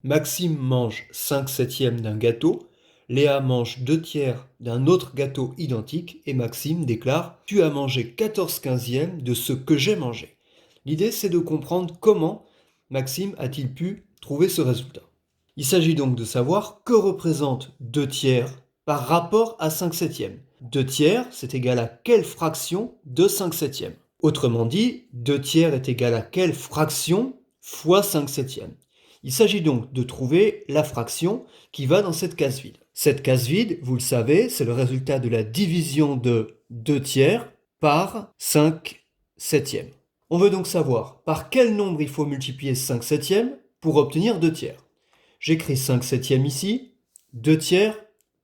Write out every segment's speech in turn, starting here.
Maxime mange 5 septièmes d'un gâteau, Léa mange 2 tiers d'un autre gâteau identique et Maxime déclare « Tu as mangé 14 quinzièmes de ce que j'ai mangé ». L'idée c'est de comprendre comment Maxime a-t-il pu trouver ce résultat. Il s'agit donc de savoir que représente 2 tiers par rapport à 5 septièmes. 2 tiers c'est égal à quelle fraction de 5 septièmes? Autrement dit, 2 tiers est égal à quelle fraction fois 5 septièmes? Il s'agit donc de trouver la fraction qui va dans cette case vide. Cette case vide, vous le savez, c'est le résultat de la division de 2 tiers par 5 septièmes. On veut donc savoir par quel nombre il faut multiplier 5 septièmes pour obtenir 2 tiers. J'écris 5 septièmes ici, 2 tiers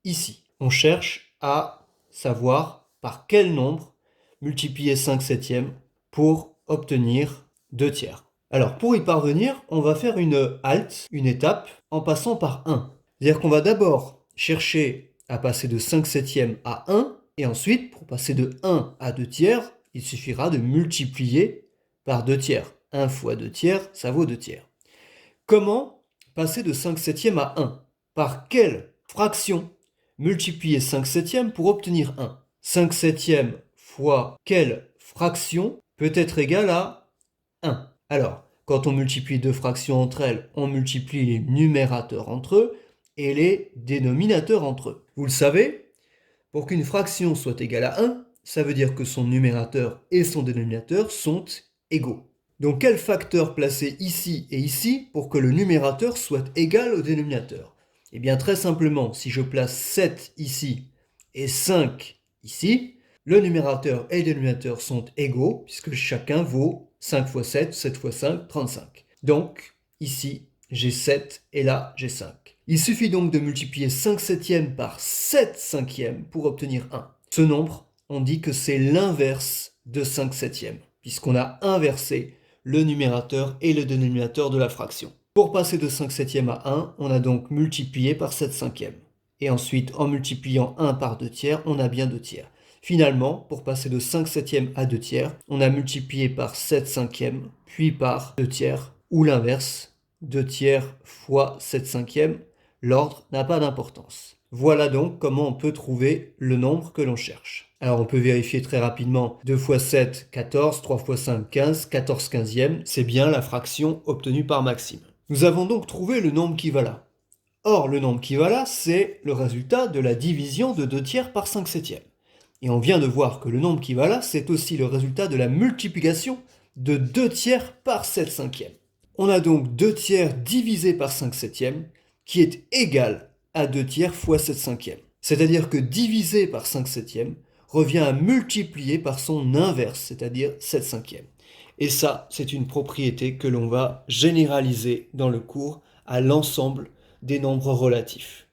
ici. On cherche à savoir par quel nombre multiplier 5 septièmes pour obtenir 2 tiers. Alors pour y parvenir, on va faire une halte, une étape, en passant par 1. C'est-à-dire qu'on va d'abord chercher à passer de 5 septièmes à 1, et ensuite, pour passer de 1 à 2 tiers, il suffira de multiplier par 2 tiers. 1 fois 2 tiers, ça vaut 2 tiers. Comment passer de 5 septièmes à 1? Par quelle fraction multiplier 5 septièmes pour obtenir 1? 5 septièmes fois quelle fraction peut être égale à 1? Alors, quand on multiplie deux fractions entre elles, on multiplie les numérateurs entre eux et les dénominateurs entre eux. Vous le savez, pour qu'une fraction soit égale à 1, ça veut dire que son numérateur et son dénominateur sont égaux. Donc quel facteur placer ici et ici pour que le numérateur soit égal au dénominateur? Eh bien très simplement, si je place 7 ici et 5 ici, le numérateur et le dénominateur sont égaux puisque chacun vaut 5 fois 7, 7 fois 5, 35. Donc ici, j'ai 7 et là, j'ai 5. Il suffit donc de multiplier 5 septièmes par 7 cinquièmes pour obtenir 1. Ce nombre, on dit que c'est l'inverse de 5 septièmes puisqu'on a inversé le numérateur et le dénominateur de la fraction. Pour passer de 5 septièmes à 1, on a donc multiplié par 7 cinquièmes. Et ensuite, en multipliant 1 par 2 tiers, on a bien 2 tiers. Finalement, pour passer de 5 septièmes à 2 tiers, on a multiplié par 7 cinquièmes, puis par 2 tiers, ou l'inverse, 2 tiers fois 7 cinquièmes. L'ordre n'a pas d'importance. Voilà donc comment on peut trouver le nombre que l'on cherche. Alors on peut vérifier très rapidement 2 fois 7, 14, 3 fois 5, 15, 14 quinzièmes, c'est bien la fraction obtenue par Maxime. Nous avons donc trouvé le nombre qui va là. Or, le nombre qui va là, c'est le résultat de la division de 2 tiers par 5 septièmes. Et on vient de voir que le nombre qui va là, c'est aussi le résultat de la multiplication de 2 tiers par 7 cinquièmes. On a donc 2 tiers divisé par 5 septièmes, qui est égal à 2 tiers fois 7 cinquièmes. C'est-à-dire que diviser par 5 septièmes revient à multiplier par son inverse, c'est-à-dire 7 cinquièmes. Et ça, c'est une propriété que l'on va généraliser dans le cours à l'ensemble des nombres relatifs.